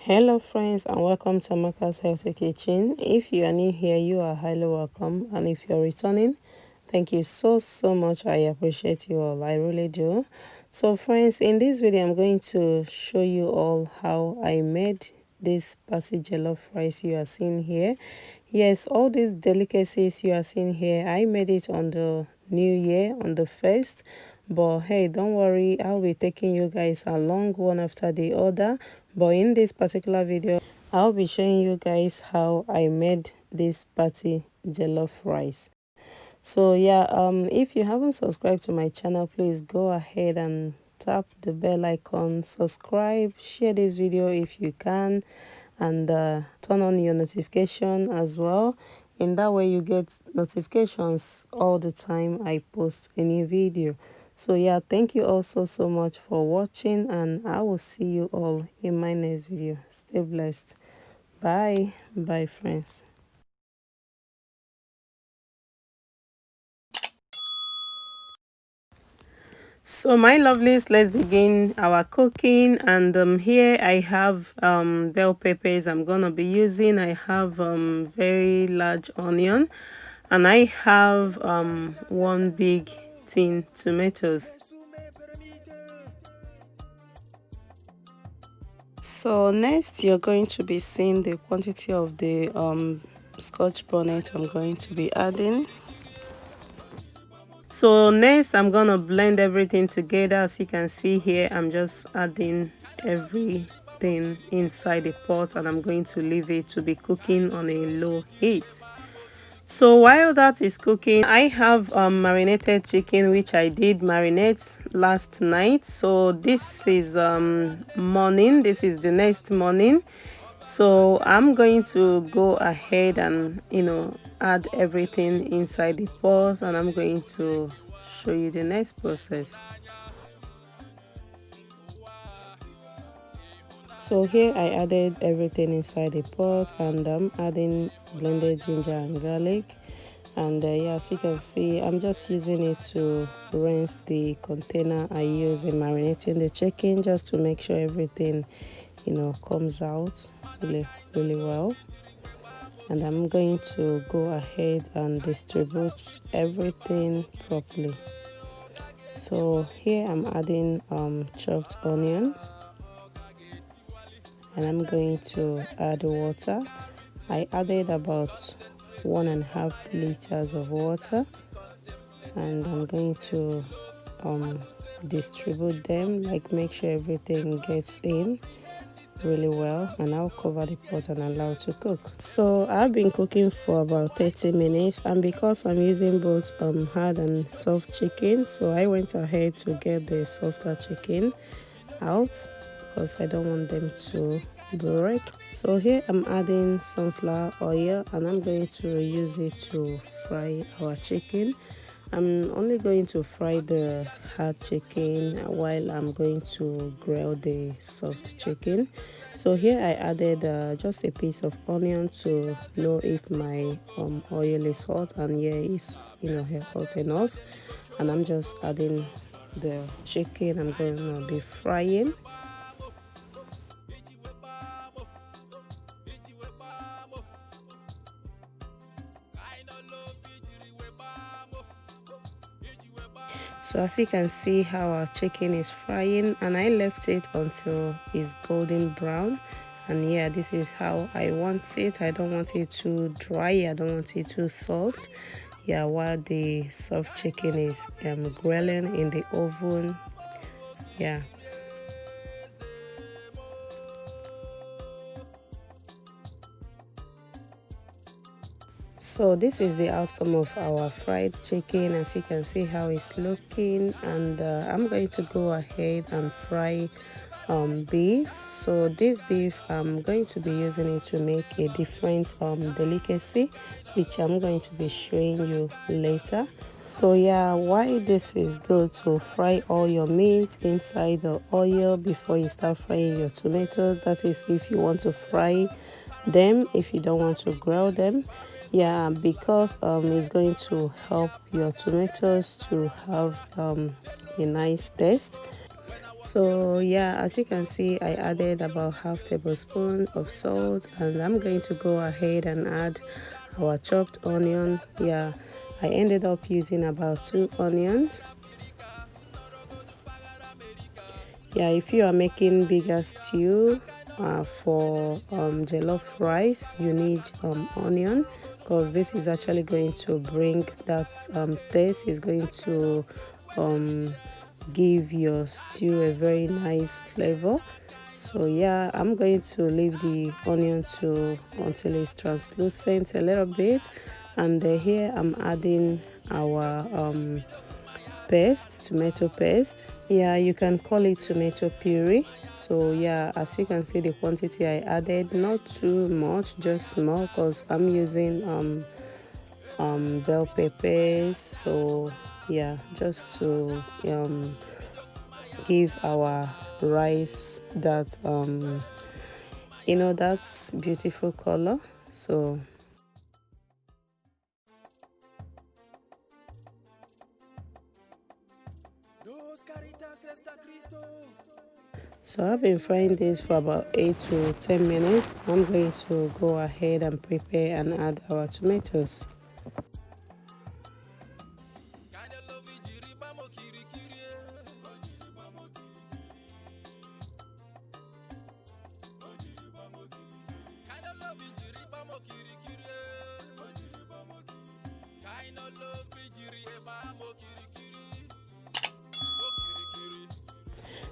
Hello friends, and welcome to Amaka's Healthy Kitchen. If you are new here, you are highly welcome, and if you're returning, thank you so much. I appreciate you all, I really do. So friends, in this video I'm going to show you all how I made this party jollof rice you are seeing here. Yes, all these delicacies you are seeing here, I made it on the new year, on the 1st. But hey, don't worry, I'll be taking you guys along one after the other. But in this particular video, I'll be showing you guys how I made this party jollof rice. So yeah, if you haven't subscribed to my channel, please go ahead and tap the bell icon, subscribe, share this video if you can, and turn on your notification as well. In that way you get notifications all the time I post a new video. So yeah, thank you all so much for watching, and I will see you all in my next video. Stay blessed. Bye friends. So my lovelies, let's begin our cooking. And here I have bell peppers I'm gonna be using. I have very large onion, and I have one big tin tomatoes. So next you're going to be seeing the quantity of the scotch bonnet I'm going to be adding. So next I'm gonna blend everything together. As you can see here, I'm just adding everything inside the pot, and I'm going to leave it to be cooking on a low heat. So while that is cooking, I have marinated chicken, which I did marinate last night. So this is morning, this is the next morning. So I'm going to go ahead and add everything inside the pot, and I'm going to show you the next process. So here I added everything inside the pot, and I'm adding blended ginger and garlic. And yeah, as you can see, I'm just using it to rinse the container I use in marinating the chicken, just to make sure everything comes out really well. And I'm going to go ahead and distribute everything properly. So here I'm adding chopped onion, and I'm going to add water. I added about 1.5 liters of water, and I'm going to distribute them, like make sure everything gets in really well, and I'll cover the pot and allow it to cook. So I've been cooking for about 30 minutes, and because I'm using both hard and soft chicken, so I went ahead to get the softer chicken out because I don't want them to break. So here I'm adding sunflower oil, and I'm going to use it to fry our chicken. I'm only going to fry the hard chicken while I'm going to grill the soft chicken. So here I added just a piece of onion to know if my oil is hot, and yeah, it's hot enough. And I'm just adding the chicken I'm going to be frying. So as you can see how our chicken is frying, and I left it until it's golden brown. And yeah, this is how I want it. I don't want it too dry, I don't want it too soft. Yeah, while the soft chicken is grilling in the oven. Yeah. So this is the outcome of our fried chicken. As you can see how it's looking, and I'm going to go ahead and fry beef. So this beef, I'm going to be using it to make a different delicacy, which I'm going to be showing you later. So yeah, why this is good to fry all your meat inside the oil before you start frying your tomatoes. That is if you want to fry them, if you don't want to grill them. Yeah, because it's going to help your tomatoes to have a nice taste. So yeah, as you can see, I added about half tablespoon of salt, and I'm going to go ahead and add our chopped onion. Yeah, I ended up using about 2 onions. Yeah, if you are making bigger stew for jollof rice, you need onion, because this is actually going to bring that taste. Is going to give your stew a very nice flavor. So yeah, I'm going to leave the onion to until it's translucent a little bit, and here I'm adding our paste, tomato paste. Yeah, you can call it tomato puree. So yeah, as you can see, the quantity I added, not too much, just small, because I'm using bell peppers. So yeah, just to give our rice that that's beautiful color. So I've been frying this for about 8 to 10 minutes. I'm going to go ahead and prepare and add our tomatoes.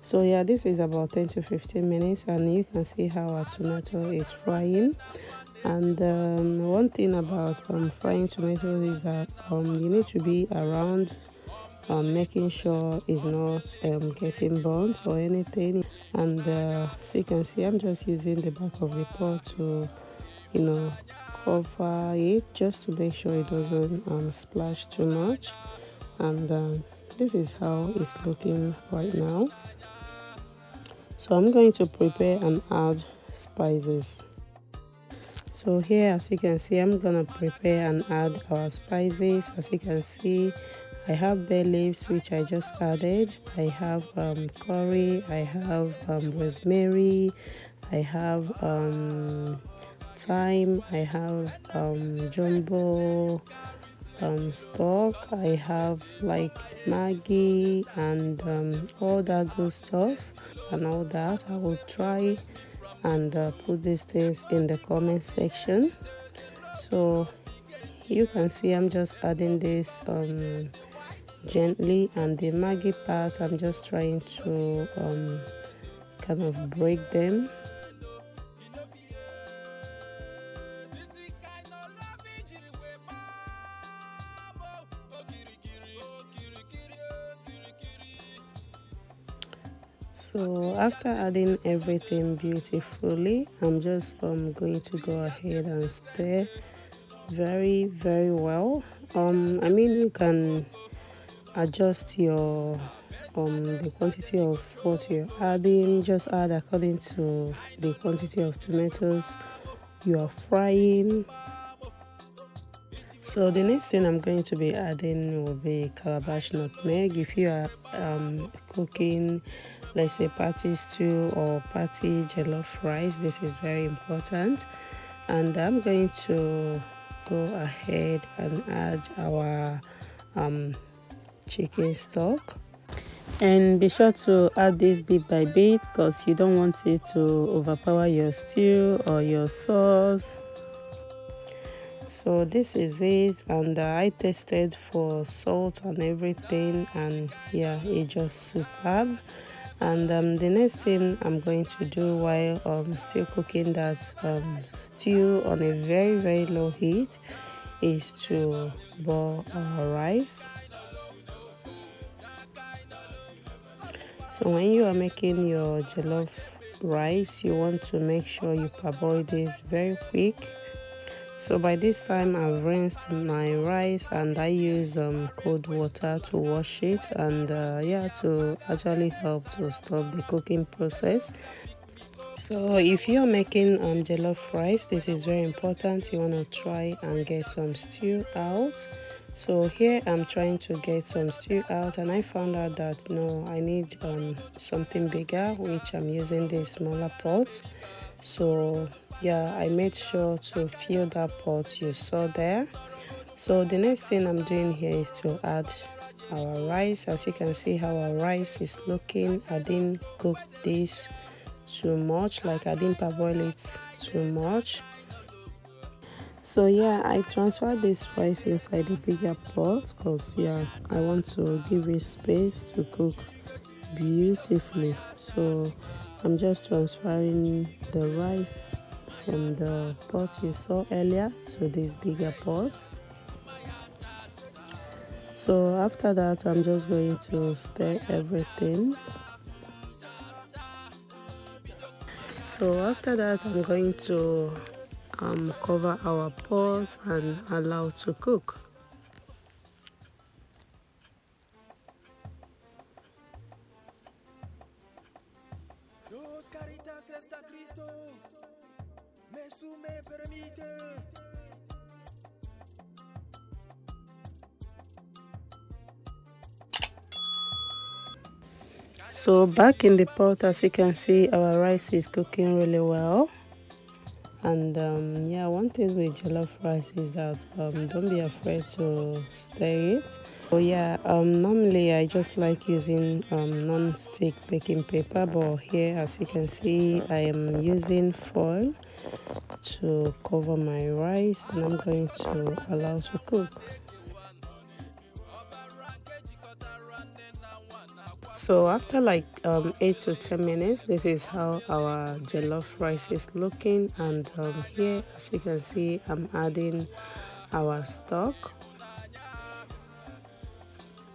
So yeah, this is about 10 to 15 minutes, and you can see how our tomato is frying. And one thing about frying tomatoes is that you need to be around, making sure it's not getting burnt or anything. And as you can see, I'm just using the back of the pot to cover it, just to make sure it doesn't splash too much. And this is how it's looking right now. So I'm going to prepare and add spices. So here, as you can see, I'm gonna prepare and add our spices. As you can see, I have bay leaves, which I just added. I have curry, I have rosemary, I have thyme, I have jumbo stock, I have like Maggi and all that good stuff and all that. I will try and put these things in the comment section. So you can see I'm just adding this gently, and the Maggi part I'm just trying to kind of break them. So after adding everything beautifully, I'm just going to go ahead and stir very well. I mean, you can adjust your the quantity of what you're adding. Just add according to the quantity of tomatoes you are frying. So the next thing I'm going to be adding will be calabash nutmeg. If you are cooking, let's say, party stew or party jollof rice, this is very important. And I'm going to go ahead and add our chicken stock. And be sure to add this bit by bit, because you don't want it to overpower your stew or your sauce. So this is it, and I tested for salt and everything, and yeah, it's just superb. And the next thing I'm going to do while still cooking that stew on a very low heat is to boil our rice. So when you are making your jollof rice, you want to make sure you parboil this very quick. So by this time I've rinsed my rice, and I use cold water to wash it, and yeah, to actually help to stop the cooking process. So if you're making jollof rice, this is very important. You want to try and get some stew out. So here I'm trying to get some stew out, and I found out that no, I need something bigger, which I'm using the smaller pot. So yeah, I made sure to fill that pot you saw there. So the next thing I'm doing here is to add our rice. As you can see how our rice is looking, I didn't cook this too much, like I didn't parboil it too much. So yeah, I transferred this rice inside the bigger pot because yeah, I want to give it space to cook beautifully. So I'm just transferring the rice from the pot you saw earlier to this bigger pot. So after that, I'm just going to stir everything. So after that, I'm going to cover our pot and allow to cook. So back in the pot, as you can see, our rice is cooking really well. And yeah, one thing with jollof rice is that don't be afraid to stir it. So yeah, normally I just like using non-stick baking paper, but here as you can see I am using foil to cover my rice, and I'm going to allow to cook. So after like 8 to 10 minutes, this is how our jollof rice is looking. And here as you can see, I'm adding our stock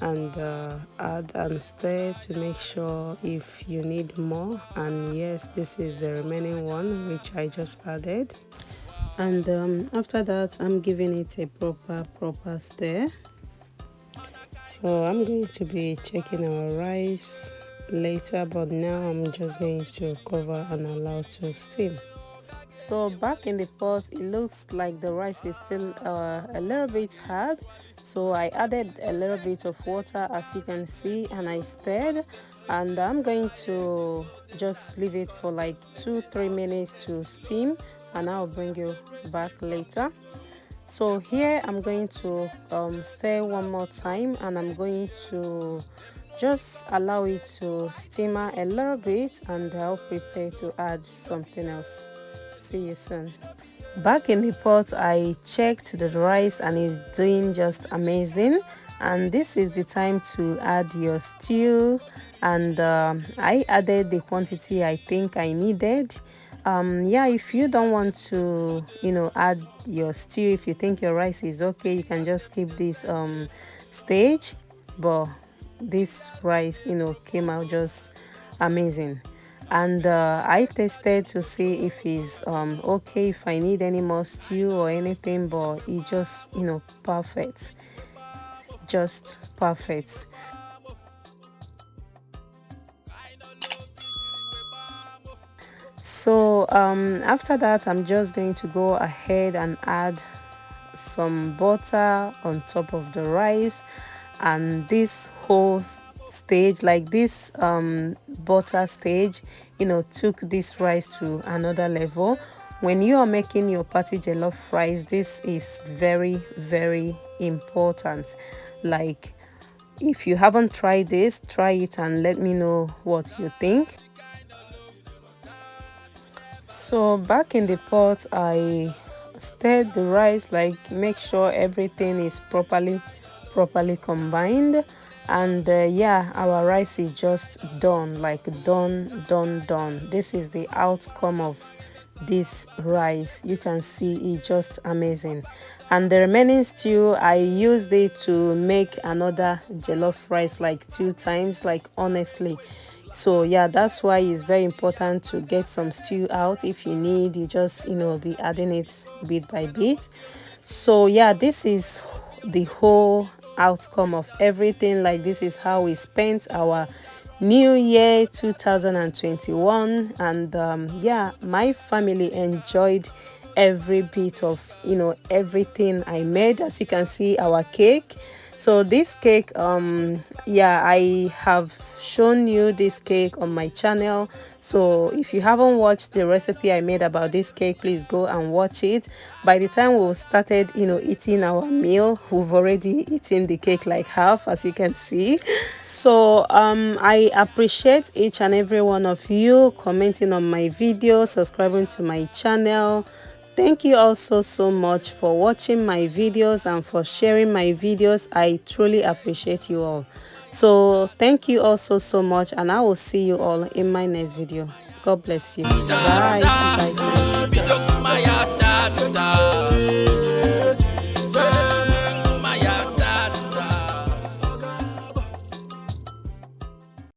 and add and stir to make sure if you need more. And yes, this is the remaining one which I just added. And after that, I'm giving it a proper stir. So I'm going to be checking our rice later, but now I'm just going to cover and allow to steam. So back in the pot, it looks like the rice is still a little bit hard, so I added a little bit of water as you can see, and I stirred, and I'm going to just leave it for like 2-3 minutes to steam, and I'll bring you back later. So here I'm going to stir one more time, and I'm going to just allow it to simmer a little bit, and I'll prepare to add something else. See you soon. Back in the pot, I checked the rice and it's doing just amazing. And this is the time to add your stew, and I added the quantity I think I needed. Yeah, if you don't want to add your stew, if you think your rice is okay, you can just skip this stage. But this rice came out just amazing, and I tested to see if it's okay, if I need any more stew or anything, but it just perfect, just perfect. So after that, I'm just going to go ahead and add some butter on top of the rice, and this whole stage, like this butter stage, took this rice to another level. When you are making your party jollof rice, this is very important. Like, if you haven't tried this, try it and let me know what you think. So back in the pot, I stirred the rice, like make sure everything is properly combined, and yeah, our rice is just done, like done. This is the outcome of this rice. You can see it just amazing. And the remaining stew, I used it to make another jollof rice like 2 times, like honestly. So yeah, that's why it's very important to get some stew out. If you need, you just be adding it bit by bit. So yeah, this is the whole outcome of everything. Like, this is how we spent our new year 2021, and yeah, my family enjoyed every bit of everything I made. As you can see, our cake. So this cake, yeah, I have shown you this cake on my channel. So if you haven't watched the recipe I made about this cake, please go and watch it. By the time we've started eating our meal, we've already eaten the cake like half, as you can see. So I appreciate each and every one of you commenting on my video, subscribing to my channel. Thank you also so much for watching my videos and for sharing my videos. I truly appreciate you all. So thank you also so much, and I will see you all in my next video. God bless you. Bye. Bye.